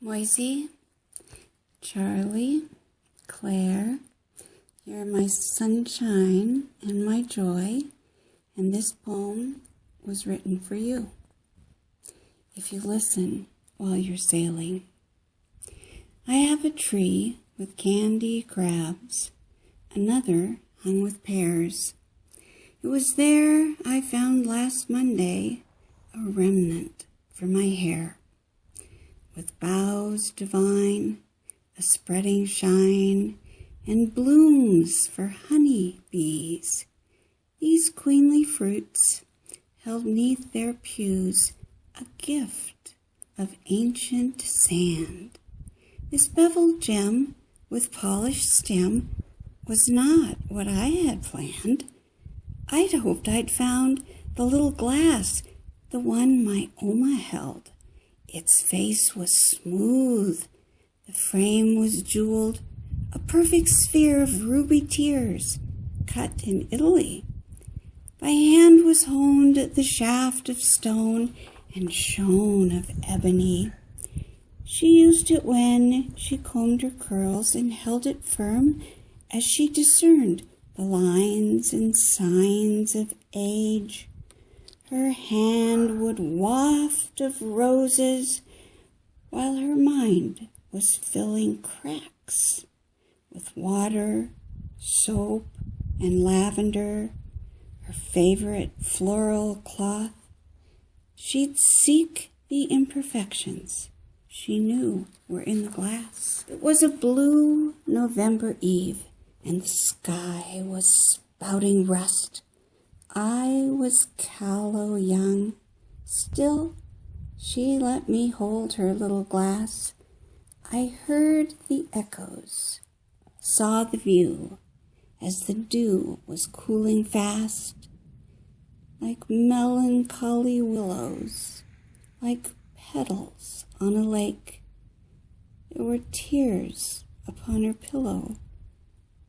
Moisey, Charlie, Claire, you're my sunshine and my joy, and this poem was written for you. If you listen while you're sailing. I have a tree with candy crabs, another hung with pears. It was there I found last Monday a remnant for my hair. With boughs divine, a spreading shine, and blooms for honey bees. These queenly fruits held 'neath their pews a gift of ancient sand. This beveled gem with polished stem was not what I had planned. I'd hoped I'd found the little glass, the one my Oma held. Its face was smooth, the frame was jeweled, a perfect sphere of ruby tears, cut in Italy. By hand was honed the shaft of stone and shone of ebony. She used it when she combed her curls and held it firm as she discerned the lines and signs of age. Her hand would waft of roses while her mind was filling cracks with water, soap, and lavender, her favorite floral cloth. She'd seek the imperfections she knew were in the glass. It was a blue November eve, and the sky was spouting rust. I was callow young. Still, she let me hold her little glass. I heard the echoes, saw the view as the dew was cooling fast, like melancholy willows, like petals on a lake. There were tears upon her pillow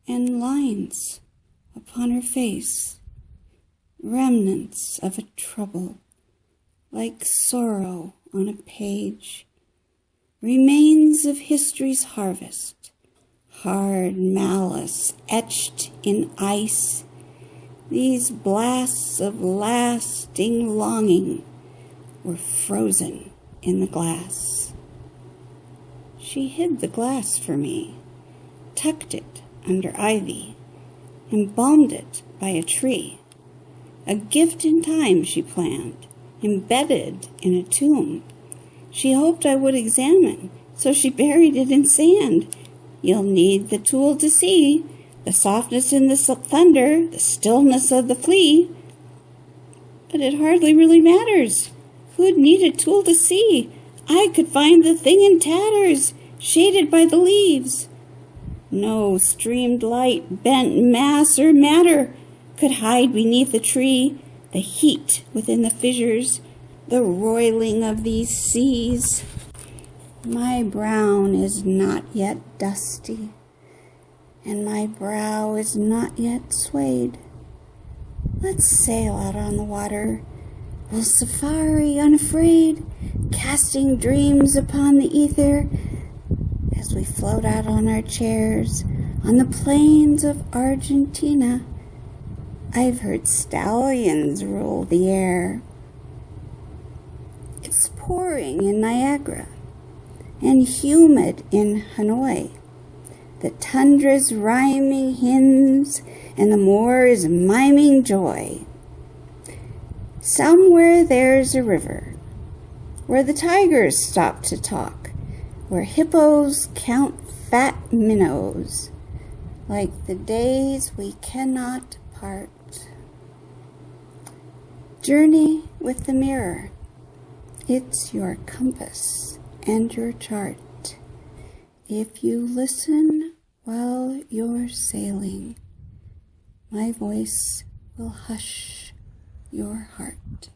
and lines upon her face, remnants of a trouble, like sorrow on a page, remains of history's harvest, hard malice etched in ice. These blasts of lasting longing were frozen in the glass. She hid the glass for me, tucked it under ivy, embalmed it by a tree. A gift in time she planned, embedded in a tomb. She hoped I would examine, so she buried it in sand. You'll need the tool to see, the softness in the thunder, the stillness of the flea. But it hardly really matters. Who'd need a tool to see? I could find the thing in tatters, shaded by the leaves. No streamed light, bent mass or matter could hide beneath the tree the heat within the fissures, the roiling of these seas. My brown is not yet dusty, and my brow is not yet swayed. Let's sail out on the water. We'll safari unafraid, casting dreams upon the ether as we float out on our chairs on the plains of Argentina. I've heard stallions rule the air. It's pouring in Niagara and humid in Hanoi. The tundra's rhyming hymns and the moor is miming joy. Somewhere there's a river where the tigers stop to talk, where hippos count fat minnows, like the days we cannot part. Journey with the mirror. It's your compass and your chart. If you listen while you're sailing, my voice will hush your heart.